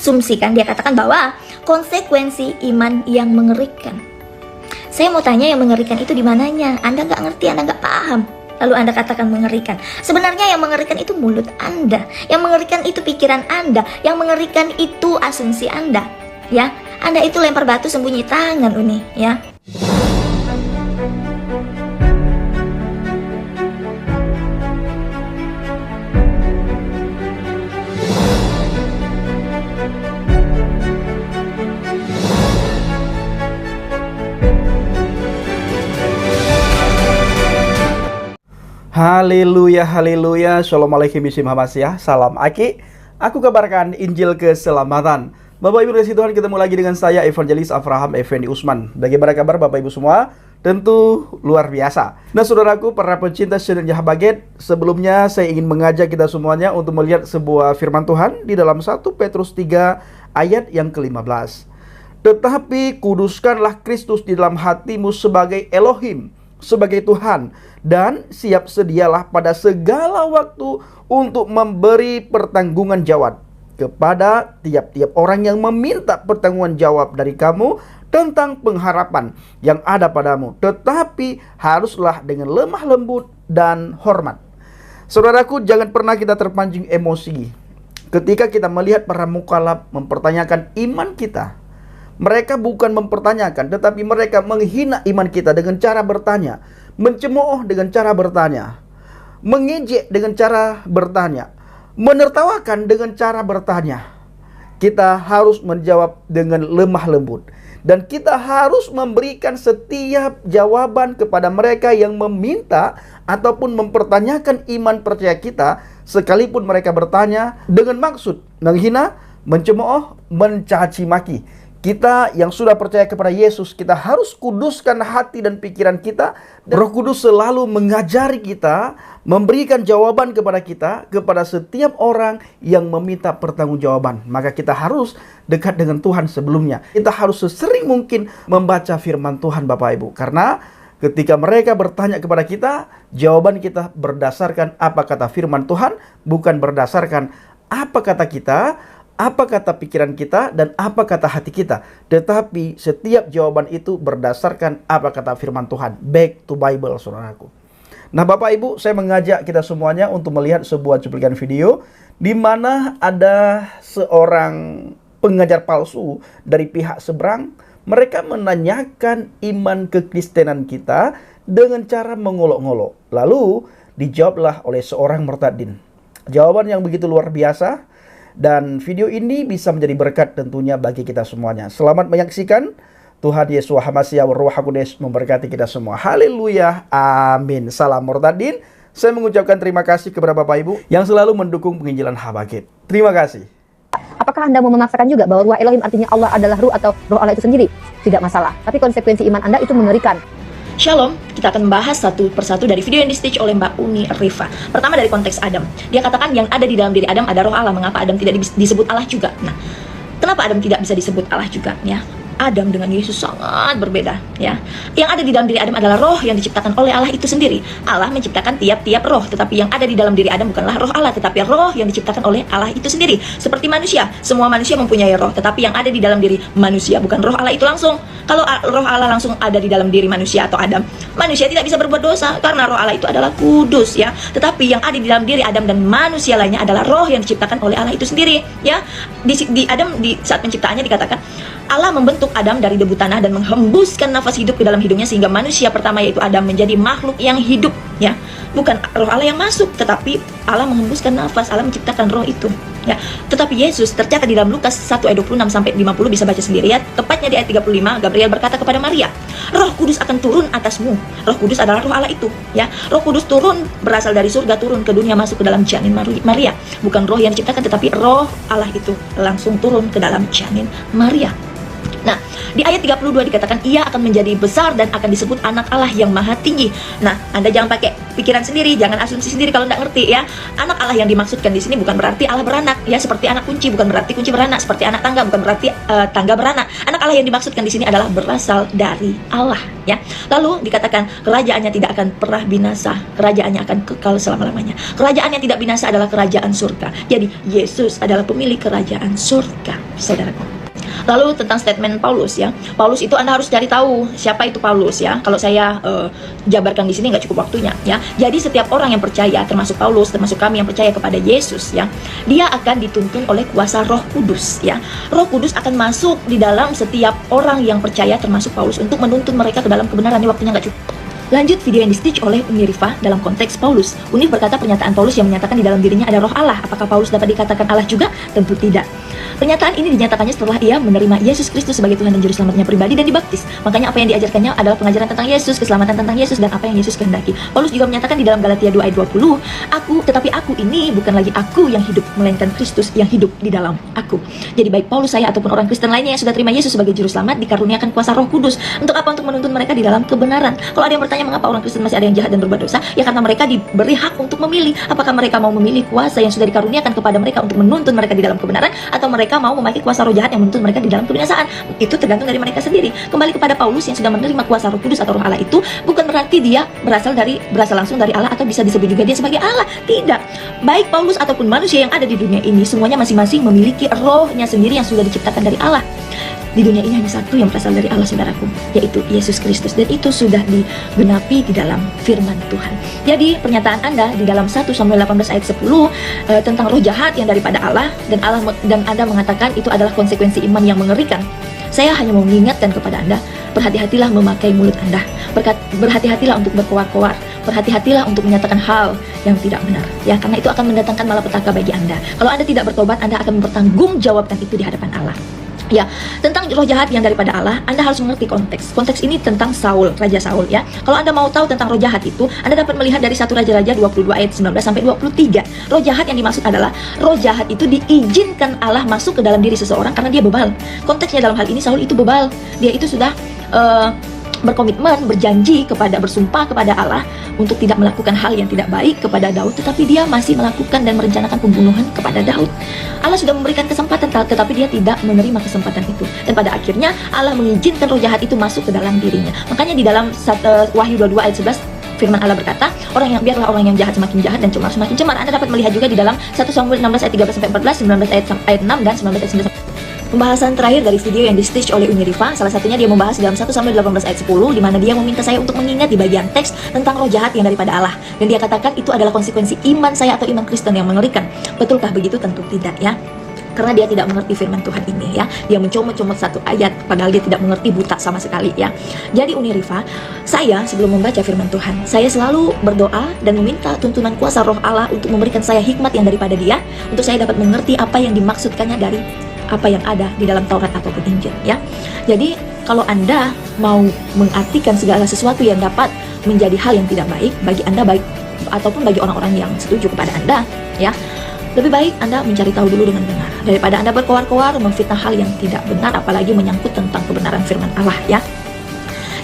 asumsikan, dia katakan bahwa konsekuensi iman yang mengerikan. Saya mau tanya, yang mengerikan itu di mananya? Anda nggak ngerti, Anda nggak paham. Lalu Anda katakan mengerikan. Sebenarnya yang mengerikan itu mulut Anda, yang mengerikan itu pikiran Anda, yang mengerikan itu asumsi Anda. Ya, Anda itu lempar batu sembunyi tangan, Uni. Ya. Haleluya, haleluya, Shalom alaikum bismillahirrahmanirrahim. Salam Aki, aku kabarkan Injil keselamatan. Bapak Ibu kasih Tuhan, ketemu lagi dengan saya Evangelis Avraham Effendi Usman. Bagaimana kabar Bapak Ibu semua? Tentu luar biasa. Nah saudaraku, para pencinta sejarah baget, sebelumnya saya ingin mengajak kita semuanya untuk melihat sebuah firman Tuhan di dalam 1 Petrus 3 ayat yang ke-15. Tetapi kuduskanlah Kristus di dalam hatimu sebagai Elohim, sebagai Tuhan, dan siap sedialah pada segala waktu untuk memberi pertanggungan jawab kepada tiap-tiap orang yang meminta pertanggungan jawab dari kamu tentang pengharapan yang ada padamu, tetapi haruslah dengan lemah lembut dan hormat. Saudaraku, jangan pernah kita terpancing emosi ketika kita melihat para mukhalaf mempertanyakan iman kita. Mereka bukan mempertanyakan, tetapi mereka menghina iman kita dengan cara bertanya, mencemooh dengan cara bertanya, mengejek dengan cara bertanya, menertawakan dengan cara bertanya. Kita harus menjawab dengan lemah lembut, dan kita harus memberikan setiap jawaban kepada mereka yang meminta ataupun mempertanyakan iman percaya kita, sekalipun mereka bertanya dengan maksud menghina, mencemooh, mencaci maki. Kita yang sudah percaya kepada Yesus, kita harus kuduskan hati dan pikiran kita. Roh Kudus selalu mengajari kita, memberikan jawaban kepada kita, kepada setiap orang yang meminta pertanggungjawaban. Maka kita harus dekat dengan Tuhan sebelumnya. Kita harus sesering mungkin membaca firman Tuhan Bapak Ibu. Karena ketika mereka bertanya kepada kita, jawaban kita berdasarkan apa kata firman Tuhan, bukan berdasarkan apa kata kita, apa kata pikiran kita, dan apa kata hati kita. Tetapi setiap jawaban itu berdasarkan apa kata firman Tuhan. Back to Bible, saudaraku. Nah Bapak Ibu, saya mengajak kita semuanya untuk melihat sebuah cuplikan video di mana ada seorang pengajar palsu dari pihak seberang. Mereka menanyakan iman kekristenan kita dengan cara mengolok-ngolok. Lalu dijawablah oleh seorang murtadin. Jawaban yang begitu luar biasa. Dan video ini bisa menjadi berkat tentunya bagi kita semuanya. Selamat menyaksikan. Tuhan Yesus Hamasiya Ruh Kudus memberkati kita semua. Haleluya. Amin. Salam murtadin. Saya mengucapkan terima kasih kepada Bapak Ibu yang selalu mendukung penginjilan Habakit. Terima kasih. Apakah Anda mau memaksakan juga bahwa Ruh Elohim artinya Allah adalah Ruh atau Roh Allah itu sendiri? Tidak masalah. Tapi konsekuensi iman Anda itu mengerikan. Shalom, kita akan membahas satu persatu dari video yang di-stitch oleh Mbak Uni Rifa. Pertama dari konteks Adam. Dia katakan yang ada di dalam diri Adam ada roh Allah. Mengapa Adam tidak disebut Allah juga? Nah, kenapa Adam tidak bisa disebut Allah juga? Ya, Adam dengan Yesus sangat berbeda. Ya, yang ada di dalam diri Adam adalah roh yang diciptakan oleh Allah itu sendiri. Allah menciptakan tiap-tiap roh, tetapi yang ada di dalam diri Adam bukanlah roh Allah, tetapi roh yang diciptakan oleh Allah itu sendiri. Seperti manusia, semua manusia mempunyai roh, tetapi yang ada di dalam diri manusia bukan roh Allah itu langsung. Kalau roh Allah langsung ada di dalam diri manusia atau Adam, manusia tidak bisa berbuat dosa karena roh Allah itu adalah kudus, ya. Tetapi yang ada di dalam diri Adam dan manusia lainnya adalah roh yang diciptakan oleh Allah itu sendiri, ya. Di Adam di saat penciptaannya dikatakan Allah membentuk Adam dari debu tanah dan menghembuskan nafas hidup ke dalam hidungnya sehingga manusia pertama yaitu Adam menjadi makhluk yang hidup, ya. Bukan roh Allah yang masuk, tetapi Allah menghembuskan nafas, Allah menciptakan roh itu. Ya, tetapi Yesus tercatat di dalam Lukas 1 ayat 26 sampai 50, bisa baca sendiri ya. Tepatnya di ayat 35, Gabriel berkata kepada Maria, Roh Kudus akan turun atasmu. Roh Kudus adalah roh Allah itu, ya. Roh Kudus turun berasal dari surga, turun ke dunia, masuk ke dalam janin Maria. Bukan roh yang diciptakan, tetapi roh Allah itu langsung turun ke dalam janin Maria. Nah, di ayat 32 dikatakan ia akan menjadi besar dan akan disebut anak Allah yang maha tinggi. Nah, Anda jangan pakai pikiran sendiri, jangan asumsi sendiri kalau nggak ngerti ya. Anak Allah yang dimaksudkan di sini bukan berarti Allah beranak ya, seperti anak kunci bukan berarti kunci beranak, seperti anak tangga bukan berarti tangga beranak. Anak Allah yang dimaksudkan di sini adalah berasal dari Allah ya. Lalu dikatakan kerajaannya tidak akan pernah binasa, kerajaannya akan kekal selama-lamanya. Kerajaan yang tidak binasa adalah kerajaan surga. Jadi Yesus adalah pemilik kerajaan surga, saudaraku. Lalu tentang statement Paulus ya, Paulus itu Anda harus cari tahu siapa itu Paulus ya. Kalau saya jabarkan di sini nggak cukup waktunya ya. Jadi setiap orang yang percaya, termasuk Paulus, termasuk kami yang percaya kepada Yesus ya, dia akan dituntun oleh kuasa Roh Kudus ya. Roh Kudus akan masuk di dalam setiap orang yang percaya, termasuk Paulus, untuk menuntun mereka ke dalam kebenaran. Ini waktunya nggak cukup. Lanjut video yang di-stitch oleh Uni Rifa dalam konteks Paulus. Uni berkata pernyataan Paulus yang menyatakan di dalam dirinya ada roh Allah. Apakah Paulus dapat dikatakan Allah juga? Tentu tidak. Pernyataan ini dinyatakannya setelah ia menerima Yesus Kristus sebagai Tuhan dan Juru Selamatnya pribadi dan dibaptis. Makanya apa yang diajarkannya adalah pengajaran tentang Yesus, keselamatan tentang Yesus, dan apa yang Yesus kehendaki. Paulus juga menyatakan di dalam Galatia 2 ayat 20, tetapi aku ini bukan lagi aku yang hidup, melainkan Kristus yang hidup di dalam aku. Jadi baik Paulus, saya, ataupun orang Kristen lainnya yang sudah terima Yesus sebagai Juru Selamat dikaruniakan kuasa Roh Kudus. Untuk apa? Untuk menuntun mereka di dalam kebenaran. Kalau ada yang bertanya mengapa orang Kristen masih ada yang jahat dan berbuat dosa, ya karena mereka diberi hak untuk memilih. Apakah mereka mau memilih kuasa yang sudah dikaruniakan kepada mereka untuk menuntun mereka di dalam kebenaran, atau mereka mau memakai kuasa roh jahat yang menuntun mereka di dalam kebinasaan? Itu tergantung dari mereka sendiri. Kembali kepada Paulus yang sudah menerima kuasa Roh Kudus atau Roh Allah itu, bukan berarti dia berasal langsung dari Allah, atau bisa disebut juga dia sebagai Allah. Tidak. Baik Paulus ataupun manusia yang ada di dunia ini, semuanya masing-masing memiliki rohnya sendiri yang sudah diciptakan dari Allah. Di dunia ini hanya satu yang berasal dari Allah, saudaraku, yaitu Yesus Kristus, dan itu sudah digenapi di dalam firman Tuhan. Jadi pernyataan Anda di dalam 1 Samuel 18 ayat 10 tentang roh jahat yang daripada Allah, dan Anda mengatakan itu adalah konsekuensi iman yang mengerikan. Saya hanya mau mengingatkan kepada Anda, berhati-hatilah memakai mulut Anda, berhati-hatilah untuk berkoar-koar, berhati-hatilah untuk menyatakan hal yang tidak benar ya, karena itu akan mendatangkan malapetaka bagi Anda. Kalau Anda tidak bertobat, Anda akan mempertanggungjawabkan itu di hadapan Allah. Ya, tentang roh jahat yang daripada Allah, Anda harus mengerti konteks. Konteks ini tentang Saul, Raja Saul ya. Kalau Anda mau tahu tentang roh jahat itu, Anda dapat melihat dari 1 Raja-Raja 22 ayat 19 sampai 23. Roh jahat yang dimaksud adalah roh jahat itu diizinkan Allah masuk ke dalam diri seseorang karena dia bebal. Konteksnya dalam hal ini Saul itu bebal. Dia itu sudah berkomitmen, bersumpah kepada Allah untuk tidak melakukan hal yang tidak baik kepada Daud, tetapi dia masih melakukan dan merencanakan pembunuhan kepada Daud. Allah sudah memberikan kesempatan, tetapi dia tidak menerima kesempatan itu, dan pada akhirnya Allah mengizinkan roh jahat itu masuk ke dalam dirinya. Makanya di dalam Wahyu 22 ayat 11 firman Allah berkata, biarlah orang yang jahat semakin jahat dan cemar semakin cemar. Anda dapat melihat juga di dalam 1 Samuel 16 ayat 13 sampai 14, 19 ayat 6 dan 19 ayat 9. Pembahasan terakhir dari video yang di-stitch oleh Uni Rifa, salah satunya dia membahas dalam 1 Samuel 18 ayat 10, di mana dia meminta saya untuk mengingat di bagian teks tentang roh jahat yang daripada Allah, dan dia katakan itu adalah konsekuensi iman saya atau iman Kristen yang mengerikan. Betulkah begitu? Tentu tidak ya, karena dia tidak mengerti firman Tuhan ini ya. Dia mencomot-comot satu ayat padahal dia tidak mengerti, buta sama sekali ya. Jadi Uni Rifa, saya sebelum membaca firman Tuhan, saya selalu berdoa dan meminta tuntunan kuasa roh Allah untuk memberikan saya hikmat yang daripada dia, untuk saya dapat mengerti apa yang dimaksudkannya dari apa yang ada di dalam Taurat ataupun Injil ya. Jadi kalau Anda mau mengartikan segala sesuatu yang dapat menjadi hal yang tidak baik bagi Anda, baik ataupun bagi orang-orang yang setuju kepada Anda ya, lebih baik Anda mencari tahu dulu dengan benar daripada Anda berkoar-koar memfitnah hal yang tidak benar, apalagi menyangkut tentang kebenaran firman Allah ya.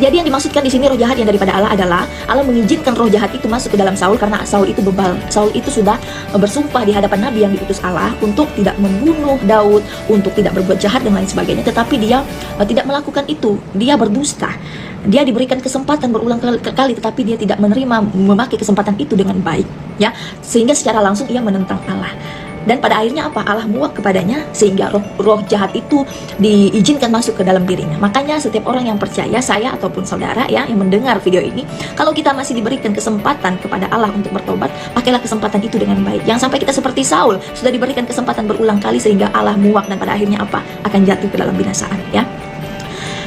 Jadi yang dimaksudkan di sini roh jahat yang daripada Allah adalah Allah mengizinkan roh jahat itu masuk ke dalam Saul karena Saul itu bebal. Saul itu sudah bersumpah di hadapan Nabi yang diutus Allah untuk tidak membunuh Daud, untuk tidak berbuat jahat dan lain sebagainya, tetapi dia tidak melakukan itu. Dia berdusta. Dia diberikan kesempatan berulang kali, tetapi dia tidak menerima, memakai kesempatan itu dengan baik ya, sehingga secara langsung ia menentang Allah. Dan pada akhirnya apa? Allah muak kepadanya sehingga roh jahat itu diizinkan masuk ke dalam dirinya. Makanya setiap orang yang percaya, saya ataupun saudara ya yang mendengar video ini, kalau kita masih diberikan kesempatan kepada Allah untuk bertobat, pakailah kesempatan itu dengan baik. Jangan sampai kita seperti Saul, sudah diberikan kesempatan berulang kali sehingga Allah muak dan pada akhirnya apa? Akan jatuh ke dalam binasaan ya.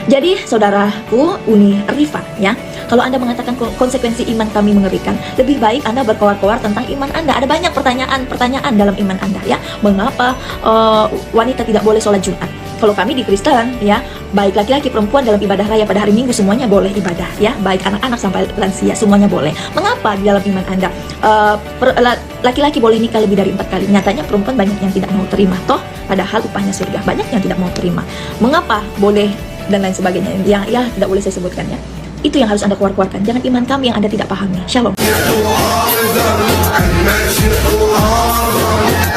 Jadi saudaraku Uni Rifa ya, kalau Anda mengatakan konsekuensi iman kami mengerikan, lebih baik Anda berkoar-koar tentang iman Anda. Ada banyak pertanyaan dalam iman Anda ya. Mengapa wanita tidak boleh sholat Jumat? Kalau kami di Kristen ya, baik laki-laki perempuan dalam ibadah raya pada hari Minggu semuanya boleh ibadah ya, baik anak-anak sampai lansia semuanya boleh. Mengapa di dalam iman Anda laki-laki boleh nikah lebih dari 4 kali? Nyatanya perempuan banyak yang tidak mau terima, toh padahal upahnya surga, banyak yang tidak mau terima. Mengapa boleh dan lain sebagainya yang ya tidak boleh saya sebutkan ya. Itu yang harus Anda keluarkan. Jangan iman kami yang Anda tidak pahami. Shalom.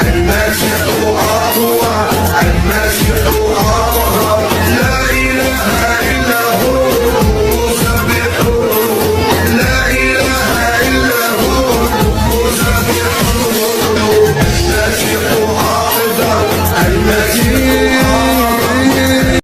الماشي الله